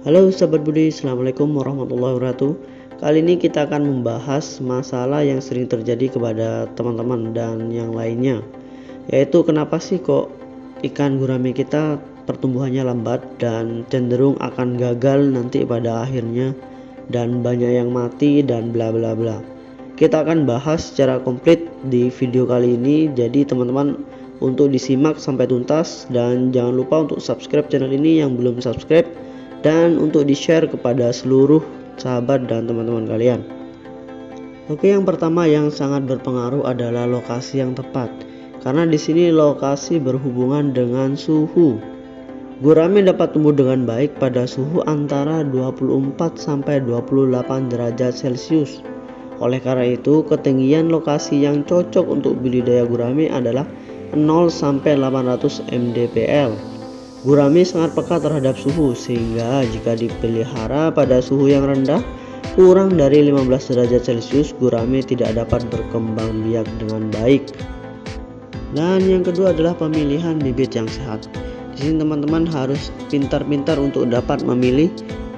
Halo sahabat Budi, Assalamualaikum warahmatullahi wabarakatuh. Kali ini kita akan membahas masalah yang sering terjadi kepada teman-teman dan yang lainnya, yaitu kenapa sih kok ikan gurame kita pertumbuhannya lambat dan cenderung akan gagal nanti pada akhirnya, dan banyak yang mati dan bla bla bla. Kita akan bahas secara komplit di video kali ini, jadi teman-teman untuk disimak sampai tuntas, dan jangan lupa untuk subscribe channel ini yang belum subscribe, dan untuk di-share kepada seluruh sahabat dan teman-teman kalian. Oke, yang pertama yang sangat berpengaruh adalah lokasi yang tepat. Karena di sini lokasi berhubungan dengan suhu. Gurame dapat tumbuh dengan baik pada suhu antara 24 sampai 28 derajat Celcius. Oleh karena itu, ketinggian lokasi yang cocok untuk budidaya gurame adalah 0 sampai 800 mdpl. Gurame sangat peka terhadap suhu, sehingga jika dipelihara pada suhu yang rendah kurang dari 15 derajat Celcius, gurame tidak dapat berkembang biak dengan baik. Dan yang kedua adalah pemilihan bibit yang sehat. Di sini teman-teman harus pintar-pintar untuk dapat memilih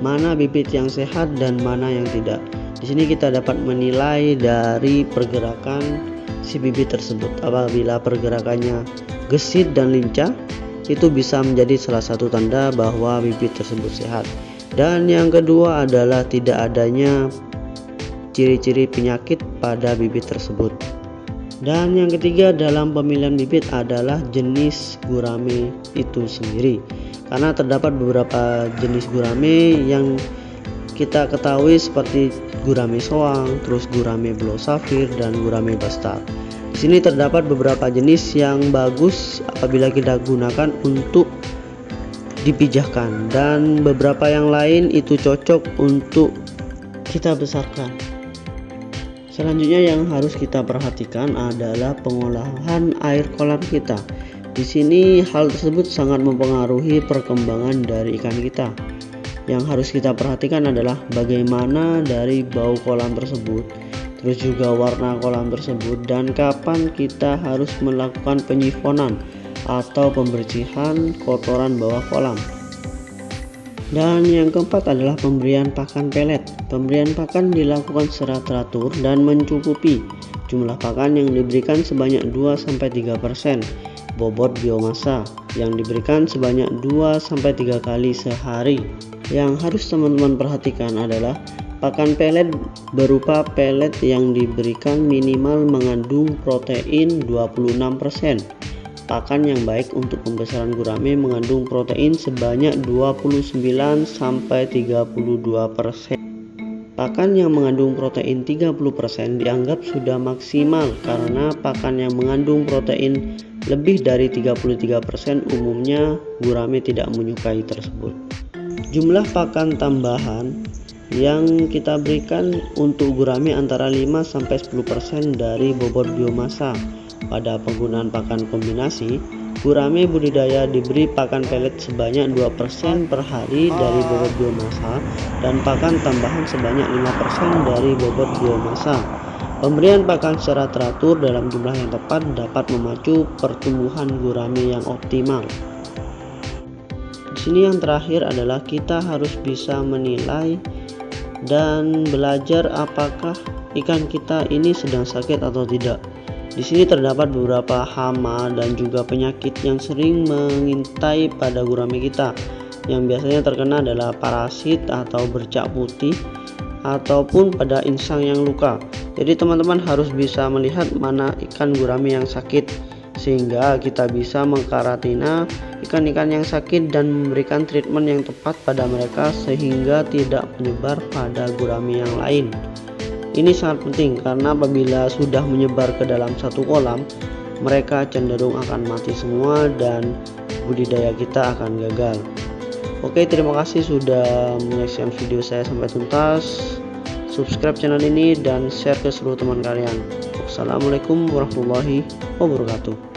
mana bibit yang sehat dan mana yang tidak. Di sini kita dapat menilai dari pergerakan si bibit tersebut. Apabila pergerakannya gesit dan lincah, itu bisa menjadi salah satu tanda bahwa bibit tersebut sehat. Dan yang kedua adalah tidak adanya ciri-ciri penyakit pada bibit tersebut. Dan yang ketiga dalam pemilihan bibit adalah jenis gurame itu sendiri. Karena terdapat beberapa jenis gurame yang kita ketahui seperti gurame soang, terus gurame belau safir, dan gurame bastar. Di sini terdapat beberapa jenis yang bagus apabila kita gunakan untuk dipijahkan, dan beberapa yang lain itu cocok untuk kita besarkan. Selanjutnya yang harus kita perhatikan adalah pengolahan air kolam kita. Di sini hal tersebut sangat mempengaruhi perkembangan dari ikan kita. Yang harus kita perhatikan adalah bagaimana dari bau kolam tersebut, terus juga warna kolam tersebut, dan kapan kita harus melakukan penyifonan atau pembersihan kotoran bawah kolam. Dan yang keempat adalah pemberian pakan pelet. Pemberian pakan dilakukan secara teratur dan mencukupi. Jumlah pakan yang diberikan sebanyak 2-3% bobot biomasa yang diberikan sebanyak 2-3 kali sehari. Yang harus teman-teman perhatikan adalah pakan pelet berupa pelet yang diberikan minimal mengandung protein 26%. Pakan yang baik untuk pembesaran gurame mengandung protein sebanyak 29-32%. Pakan yang mengandung protein 30% dianggap sudah maksimal, karena pakan yang mengandung protein lebih dari 33% umumnya gurame tidak menyukai tersebut. Jumlah pakan tambahan yang kita berikan untuk gurame antara 5-10% dari bobot biomasa. Pada penggunaan pakan kombinasi, gurame budidaya diberi pakan pelet sebanyak 2% per hari dari bobot biomasa dan pakan tambahan sebanyak 5% dari bobot biomasa. Pemberian pakan secara teratur dalam jumlah yang tepat dapat memacu pertumbuhan gurame yang optimal. Di sini yang terakhir adalah kita harus bisa menilai dan belajar apakah ikan kita ini sedang sakit atau tidak. Di sini terdapat beberapa hama dan juga penyakit yang sering mengintai pada gurame kita. Yang biasanya terkena adalah parasit atau bercak putih ataupun pada insang yang luka. Jadi teman-teman harus bisa melihat mana ikan gurame yang sakit, sehingga kita bisa mengkarantina ikan-ikan yang sakit dan memberikan treatment yang tepat pada mereka sehingga tidak menyebar pada gurame yang lain. Ini sangat penting karena apabila sudah menyebar ke dalam satu kolam, mereka cenderung akan mati semua dan budidaya kita akan gagal. Oke, terima kasih sudah menyaksikan video saya sampai tuntas. Subscribe channel ini dan share ke seluruh teman kalian. Wassalamualaikum warahmatullahi wabarakatuh.